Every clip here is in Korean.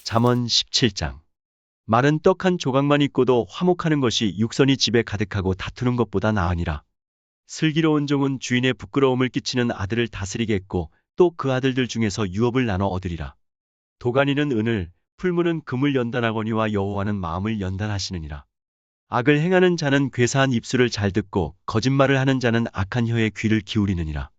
잠언 17장. 마른 떡 한 조각만 있고도 화목하는 것이 육선이 집에 가득하고 다투는 것보다 나으니라. 슬기로운 종은 주인의 부끄러움을 끼치는 아들을 다스리겠고 또 그 아들들 중에서 유업을 나눠 얻으리라. 도가니는 은을, 풀무는 금을 연단하거니와 여호와는 마음을 연단하시느니라. 악을 행하는 자는 괴사한 입술을 잘 듣고 거짓말을 하는 자는 악한 혀에 귀를 기울이느니라.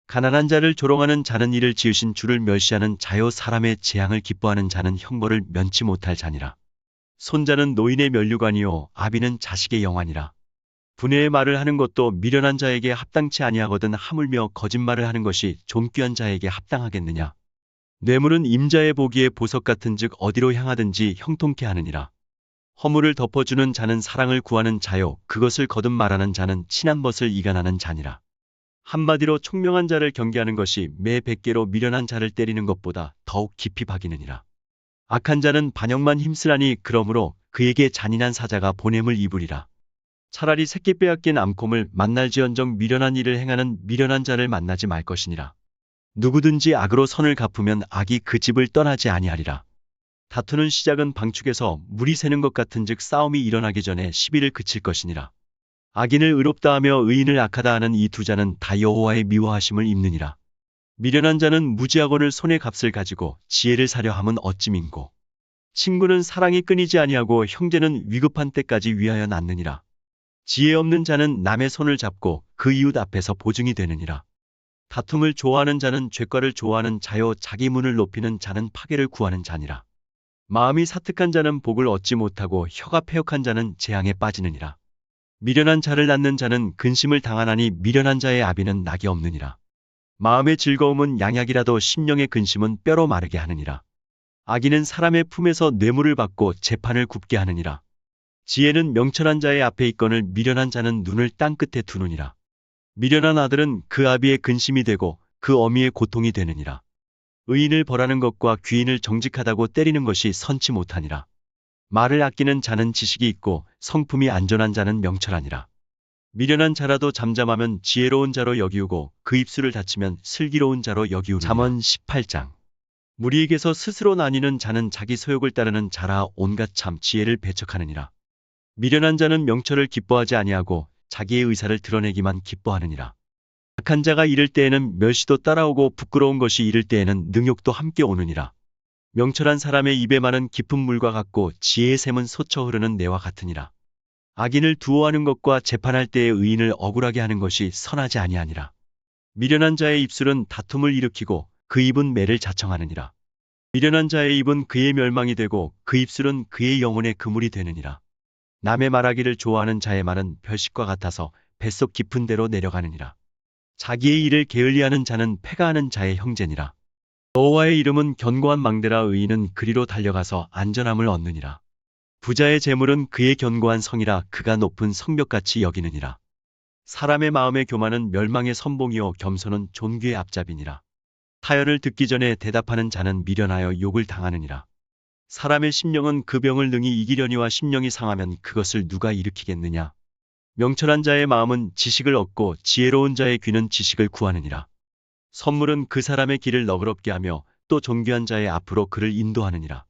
가난한 자를 조롱하는 자는 이를 지으신 주를 멸시하는 자요, 사람의 재앙을 기뻐하는 자는 형벌을 면치 못할 자니라. 손자는 노인의 면류관이요 아비는 자식의 영환이라. 분해의 말을 하는 것도 미련한 자에게 합당치 아니하거든 하물며 거짓말을 하는 것이 존귀한 자에게 합당하겠느냐. 뇌물은 임자의 보기에 보석 같은즉 어디로 향하든지 형통케 하느니라. 허물을 덮어주는 자는 사랑을 구하는 자요, 그것을 거듭 말하는 자는 친한 벗을 이간하는 자니라. 한마디로 총명한 자를 경계하는 것이 매 100개로 미련한 자를 때리는 것보다 더욱 깊이 박이느니라. 악한 자는 반역만 힘쓰라니 그러므로 그에게 잔인한 사자가 보냄을 입으리라. 차라리 새끼 빼앗긴 암콤을 만날지언정 미련한 일을 행하는 미련한 자를 만나지 말 것이니라. 누구든지 악으로 선을 갚으면 악이 그 집을 떠나지 아니하리라. 다투는 시작은 방축에서 물이 새는 것 같은즉 싸움이 일어나기 전에 시비를 그칠 것이니라. 악인을 의롭다 하며 의인을 악하다 하는 이 두 자는 다 여호와의 미워하심을 입느니라. 미련한 자는 무지하거늘 손에 값을 가지고 지혜를 사려 함은 어찌 민고. 친구는 사랑이 끊이지 아니하고 형제는 위급한 때까지 위하여 낳느니라. 지혜 없는 자는 남의 손을 잡고 그 이웃 앞에서 보증이 되느니라. 다툼을 좋아하는 자는 죄과를 좋아하는 자요, 자기 문을 높이는 자는 파괴를 구하는 자니라. 마음이 사특한 자는 복을 얻지 못하고 혀가 패역한 자는 재앙에 빠지느니라. 미련한 자를 낳는 자는 근심을 당하나니 미련한 자의 아비는 낙이 없느니라. 마음의 즐거움은 양약이라도 심령의 근심은 뼈로 마르게 하느니라. 악인은 사람의 품에서 뇌물을 받고 재판을 굽게 하느니라. 지혜는 명철한 자의 앞에 있거늘 미련한 자는 눈을 땅끝에 두느니라. 미련한 아들은 그 아비의 근심이 되고 그 어미의 고통이 되느니라. 의인을 벌하는 것과 귀인을 정직하다고 때리는 것이 선치 못하니라. 말을 아끼는 자는 지식이 있고 성품이 안전한 자는 명철하니라. 미련한 자라도 잠잠하면 지혜로운 자로 여기우고 그 입술을 닫히면 슬기로운 자로 여기우느니라. 잠언 18장. 무리에게서 스스로 나뉘는 자는 자기 소욕을 따르는 자라 온갖 참 지혜를 배척하느니라. 미련한 자는 명철을 기뻐하지 아니하고 자기의 의사를 드러내기만 기뻐하느니라. 악한 자가 이를 때에는 멸시도 따라오고 부끄러운 것이 이를 때에는 능욕도 함께 오느니라. 명철한 사람의 입에 많은 깊은 물과 같고 지혜의 샘은 솟쳐 흐르는 내와 같으니라. 악인을 두어하는 것과 재판할 때의 의인을 억울하게 하는 것이 선하지 아니하니라. 미련한 자의 입술은 다툼을 일으키고 그 입은 매를 자청하느니라. 미련한 자의 입은 그의 멸망이 되고 그 입술은 그의 영혼의 그물이 되느니라. 남의 말하기를 좋아하는 자의 말은 별식과 같아서 뱃속 깊은 데로 내려가느니라. 자기의 일을 게을리하는 자는 패가하는 자의 형제니라. 여호와의 이름은 견고한 망대라, 의인은 그리로 달려가서 안전함을 얻느니라. 부자의 재물은 그의 견고한 성이라 그가 높은 성벽같이 여기느니라. 사람의 마음의 교만은 멸망의 선봉이요 겸손은 존귀의 앞잡이니라. 타연을 듣기 전에 대답하는 자는 미련하여 욕을 당하느니라. 사람의 심령은 그 병을 능히 이기려니와 심령이 상하면 그것을 누가 일으키겠느냐. 명철한 자의 마음은 지식을 얻고 지혜로운 자의 귀는 지식을 구하느니라. 선물은 그 사람의 길을 너그럽게 하며 또 존귀한 자의 앞으로 그를 인도하느니라.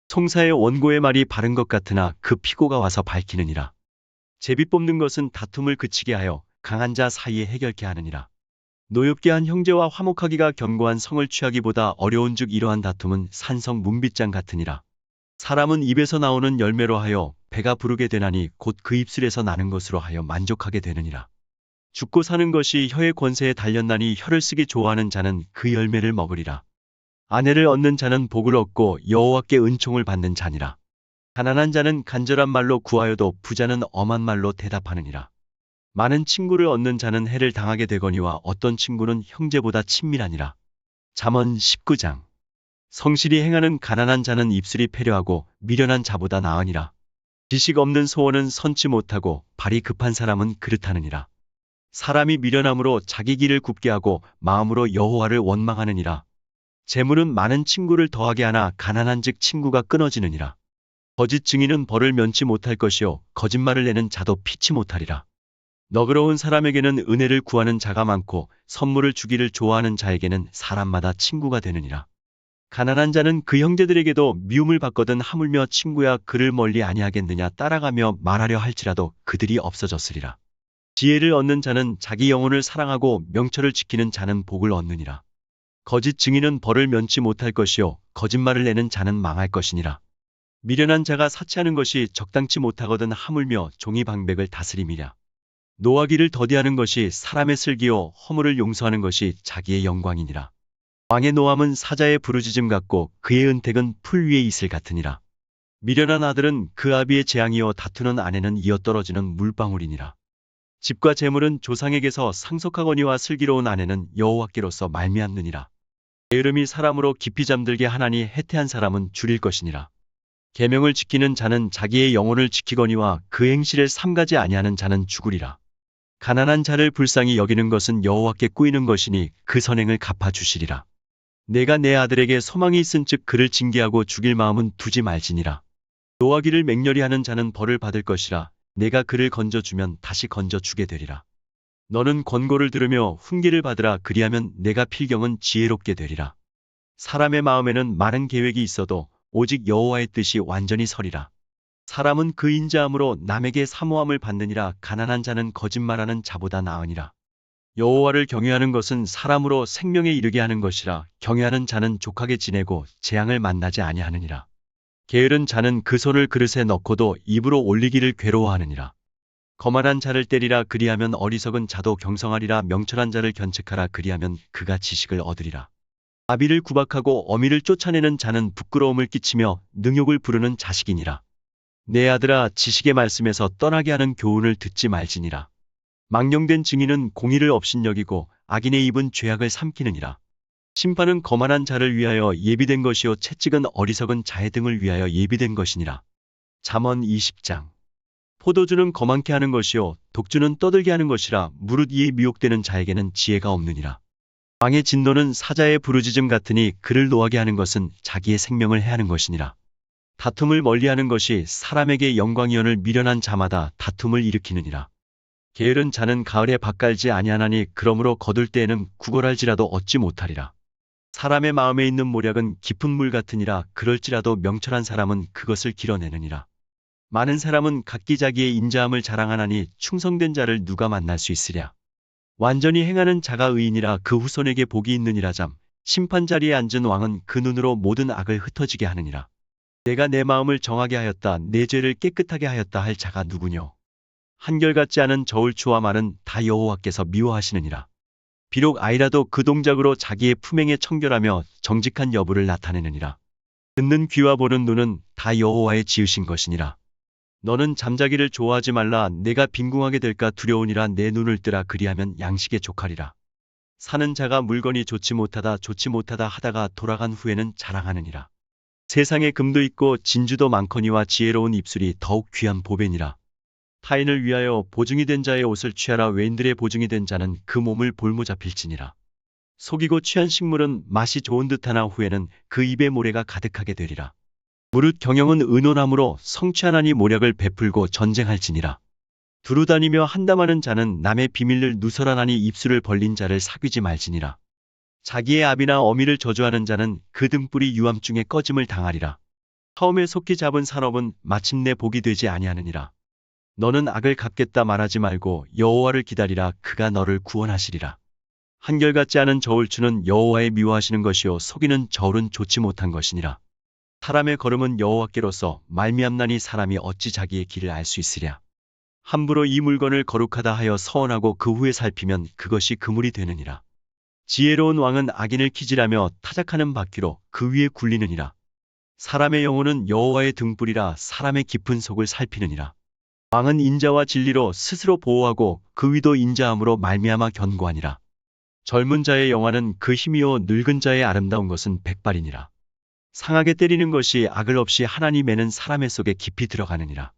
송사의 원고의 말이 바른 것 같으나 그 피고가 와서 밝히느니라. 제비 뽑는 것은 다툼을 그치게 하여 강한 자 사이에 해결케 하느니라. 노엽게 한 형제와 화목하기가 견고한 성을 취하기보다 어려운즉 이러한 다툼은 산성 문빗장 같으니라. 사람은 입에서 나오는 열매로 하여 배가 부르게 되나니 곧 그 입술에서 나는 것으로 하여 만족하게 되느니라. 죽고 사는 것이 혀의 권세에 달렸나니 혀를 쓰기 좋아하는 자는 그 열매를 먹으리라. 아내를 얻는 자는 복을 얻고 여호와께 은총을 받는 자니라. 가난한 자는 간절한 말로 구하여도 부자는 엄한 말로 대답하느니라. 많은 친구를 얻는 자는 해를 당하게 되거니와 어떤 친구는 형제보다 친밀하니라. 잠언 19장. 성실히 행하는 가난한 자는 입술이 패려하고 미련한 자보다 나으니라. 지식 없는 소원은 선치 못하고 발이 급한 사람은 그릇하느니라. 사람이 미련함으로 자기 길을 굽게 하고 마음으로 여호와를 원망하느니라. 재물은 많은 친구를 더하게 하나 가난한즉 친구가 끊어지느니라. 거짓 증인은 벌을 면치 못할 것이요 거짓말을 내는 자도 피치 못하리라. 너그러운 사람에게는 은혜를 구하는 자가 많고 선물을 주기를 좋아하는 자에게는 사람마다 친구가 되느니라. 가난한 자는 그 형제들에게도 미움을 받거든 하물며 친구야 그를 멀리 아니하겠느냐 따라가며 말하려 할지라도 그들이 없어졌으리라. 지혜를 얻는 자는 자기 영혼을 사랑하고 명철을 지키는 자는 복을 얻느니라. 거짓 증인은 벌을 면치 못할 것이요 거짓말을 내는 자는 망할 것이니라. 미련한 자가 사치하는 것이 적당치 못하거든 하물며 종이 방백을 다스림이랴. 노하기를 더디하는 것이 사람의 슬기요 허물을 용서하는 것이 자기의 영광이니라. 왕의 노함은 사자의 부르짖음 같고 그의 은택은 풀 위의 이슬 같으니라. 미련한 아들은 그 아비의 재앙이요 다투는 아내는 이어떨어지는 물방울이니라. 집과 재물은 조상에게서 상속하거니와 슬기로운 아내는 여호와께로서 말미암느니라. 게으름이 사람으로 깊이 잠들게 하나니 해태한 사람은 줄일 것이니라. 계명을 지키는 자는 자기의 영혼을 지키거니와 그 행실을 삼가지 아니하는 자는 죽으리라. 가난한 자를 불쌍히 여기는 것은 여호와께 꾸이는 것이니 그 선행을 갚아주시리라. 내가 내 아들에게 소망이 있은즉 그를 징계하고 죽일 마음은 두지 말지니라. 노하기를 맹렬히 하는 자는 벌을 받을 것이라. 내가 그를 건져주면 다시 건져주게 되리라. 너는 권고를 들으며 훈계를 받으라. 그리하면 내가 필경은 지혜롭게 되리라. 사람의 마음에는 많은 계획이 있어도 오직 여호와의 뜻이 완전히 서리라. 사람은 그 인자함으로 남에게 사모함을 받느니라. 가난한 자는 거짓말하는 자보다 나으니라. 여호와를 경외하는 것은 사람으로 생명에 이르게 하는 것이라. 경외하는 자는 족하게 지내고 재앙을 만나지 아니하느니라. 게으른 자는 그 손을 그릇에 넣고도 입으로 올리기를 괴로워하느니라. 거만한 자를 때리라. 그리하면 어리석은 자도 경성하리라. 명철한 자를 견책하라. 그리하면 그가 지식을 얻으리라. 아비를 구박하고 어미를 쫓아내는 자는 부끄러움을 끼치며 능욕을 부르는 자식이니라. 내 아들아 지식의 말씀에서 떠나게 하는 교훈을 듣지 말지니라. 망령된 증인은 공의를 업신여기고 악인의 입은 죄악을 삼키느니라. 심판은 거만한 자를 위하여 예비된 것이요 채찍은 어리석은 자의 등을 위하여 예비된 것이니라. 잠언 20장. 포도주는 거만케 하는 것이요 독주는 떠들게 하는 것이라. 무릇 이에 미혹되는 자에게는 지혜가 없느니라. 왕의 진노는 사자의 부르짖음 같으니 그를 노하게 하는 것은 자기의 생명을 해하는 것이니라. 다툼을 멀리하는 것이 사람에게 영광이언을 미련한 자마다 다툼을 일으키느니라. 게으른 자는 가을에 밭 갈지 아니하나니 그러므로 거둘 때에는 구걸할지라도 얻지 못하리라. 사람의 마음에 있는 모략은 깊은 물 같으니라. 그럴지라도 명철한 사람은 그것을 길어내느니라. 많은 사람은 각기 자기의 인자함을 자랑하나니 충성된 자를 누가 만날 수 있으랴. 완전히 행하는 자가 의인이라. 그 후손에게 복이 있느니라. 잠 심판 자리에 앉은 왕은 그 눈으로 모든 악을 흩어지게 하느니라. 내가 내 마음을 정하게 하였다. 내 죄를 깨끗하게 하였다 할 자가 누구뇨. 한결같지 않은 저울추와 말은 다 여호와께서 미워하시느니라. 비록 아이라도 그 동작으로 자기의 품행에 청결하며 정직한 여부를 나타내느니라. 듣는 귀와 보는 눈은 다 여호와의 지으신 것이니라. 너는 잠자기를 좋아하지 말라. 내가 빈궁하게 될까 두려우니라. 내 눈을 뜨라. 그리하면 양식에 족하리라. 사는 자가 물건이 좋지 못하다 하다가 돌아간 후에는 자랑하느니라. 세상에 금도 있고 진주도 많거니와 지혜로운 입술이 더욱 귀한 보배니라. 타인을 위하여 보증이 된 자의 옷을 취하라. 외인들의 보증이 된 자는 그 몸을 볼모 잡힐지니라. 속이고 취한 식물은 맛이 좋은 듯하나 후에는 그 입에 모래가 가득하게 되리라. 무릇 경영은 의논함으로 성취하나니 모략을 베풀고 전쟁할지니라. 두루다니며 한담하는 자는 남의 비밀을 누설하나니 입술을 벌린 자를 사귀지 말지니라. 자기의 아비나 어미를 저주하는 자는 그 등불이 유암중에 꺼짐을 당하리라. 처음에 속히 잡은 산업은 마침내 복이 되지 아니하느니라. 너는 악을 갚겠다 말하지 말고 여호와를 기다리라. 그가 너를 구원하시리라. 한결같지 않은 저울추는 여호와의 미워하시는 것이요 속이는 저울은 좋지 못한 것이니라. 사람의 걸음은 여호와께로서 말미암나니 사람이 어찌 자기의 길을 알 수 있으랴. 함부로 이 물건을 거룩하다 하여 서원하고 그 후에 살피면 그것이 그물이 되느니라. 지혜로운 왕은 악인을 키질하며 타작하는 바퀴로 그 위에 굴리느니라. 사람의 영혼은 여호와의 등불이라. 사람의 깊은 속을 살피느니라. 왕은 인자와 진리로 스스로 보호하고 그 위도 인자함으로 말미암아 견고하니라. 젊은 자의 영화는 그 힘이요 늙은 자의 아름다운 것은 백발이니라. 상하게 때리는 것이 악을 없이 하나님에는 사람의 속에 깊이 들어가느니라.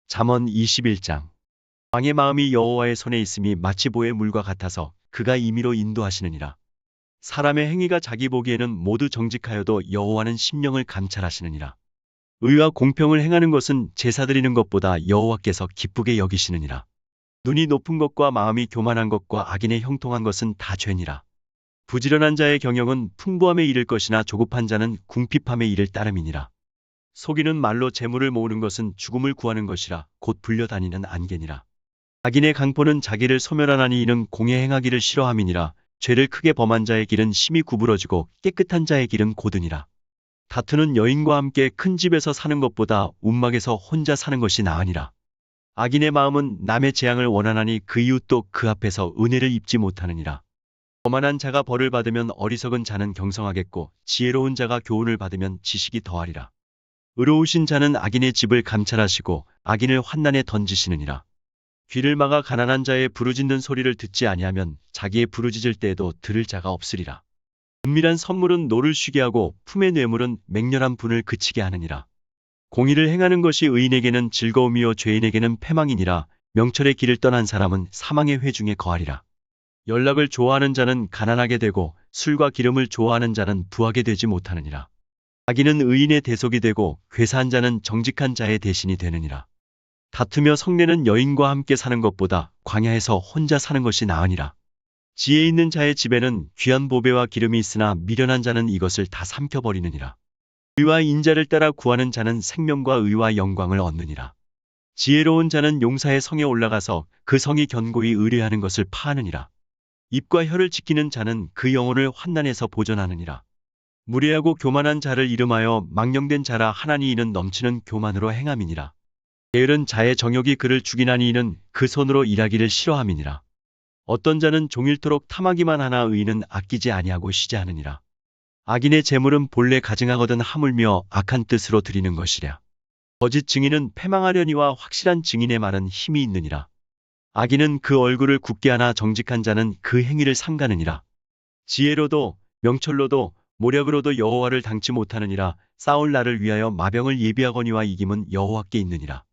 잠언 21장. 왕의 마음이 여호와의 손에 있음이 마치 보의 물과 같아서 그가 임의로 인도하시느니라. 사람의 행위가 자기 보기에는 모두 정직하여도 여호와는 심령을 감찰하시느니라. 의와 공평을 행하는 것은 제사 드리는 것보다 여호와께서 기쁘게 여기시느니라. 눈이 높은 것과 마음이 교만한 것과 악인의 형통한 것은 다 죄니라. 부지런한 자의 경영은 풍부함에 이를 것이나 조급한 자는 궁핍함에 이를 따름이니라. 속이는 말로 재물을 모으는 것은 죽음을 구하는 것이라 곧 불려다니는 안개니라. 악인의 강포는 자기를 소멸하나니 이는 공에 행하기를 싫어함이니라. 죄를 크게 범한 자의 길은 심히 구부러지고 깨끗한 자의 길은 고드니라. 다투는 여인과 함께 큰 집에서 사는 것보다 움막에서 혼자 사는 것이 나으니라. 악인의 마음은 남의 재앙을 원하나니 그 이웃도 그 앞에서 은혜를 입지 못하느니라. 거만한 자가 벌을 받으면 어리석은 자는 경성하겠고 지혜로운 자가 교훈을 받으면 지식이 더하리라. 의로우신 자는 악인의 집을 감찰하시고 악인을 환난에 던지시느니라. 귀를 막아 가난한 자의 부르짖는 소리를 듣지 아니하면 자기의 부르짖을 때에도 들을 자가 없으리라. 은밀한 선물은 노를 쉬게 하고 품의 뇌물은 맹렬한 분을 그치게 하느니라. 공의를 행하는 것이 의인에게는 즐거움이요 죄인에게는 패망이니라. 명철의 길을 떠난 사람은 사망의 회중에 거하리라. 연락을 좋아하는 자는 가난하게 되고 술과 기름을 좋아하는 자는 부하게 되지 못하느니라. 악인은 의인의 대속이 되고 괴사한 자는 정직한 자의 대신이 되느니라. 다투며 성내는 여인과 함께 사는 것보다 광야에서 혼자 사는 것이 나으니라. 지혜 있는 자의 집에는 귀한 보배와 기름이 있으나 미련한 자는 이것을 다 삼켜버리느니라. 의와 인자를 따라 구하는 자는 생명과 의와 영광을 얻느니라. 지혜로운 자는 용사의 성에 올라가서 그 성이 견고히 의뢰하는 것을 파하느니라. 입과 혀를 지키는 자는 그 영혼을 환난에서 보전하느니라. 무례하고 교만한 자를 이름하여 망령된 자라 하나니 이는 넘치는 교만으로 행함이니라. 게으른 자의 정욕이 그를 죽이나니 이는 그 손으로 일하기를 싫어함이니라. 어떤 자는 종일토록 탐하기만 하나 의인은 아끼지 아니하고 쉬지 않으니라. 악인의 재물은 본래 가증하거든 하물며 악한 뜻으로 드리는 것이랴. 거짓 증인은 패망하려니와 확실한 증인의 말은 힘이 있느니라. 악인은 그 얼굴을 굳게 하나 정직한 자는 그 행위를 삼가느니라. 지혜로도 명철로도 모략으로도 여호와를 당치 못하느니라. 싸울 날을 위하여 마병을 예비하거니와 이김은 여호와께 있느니라.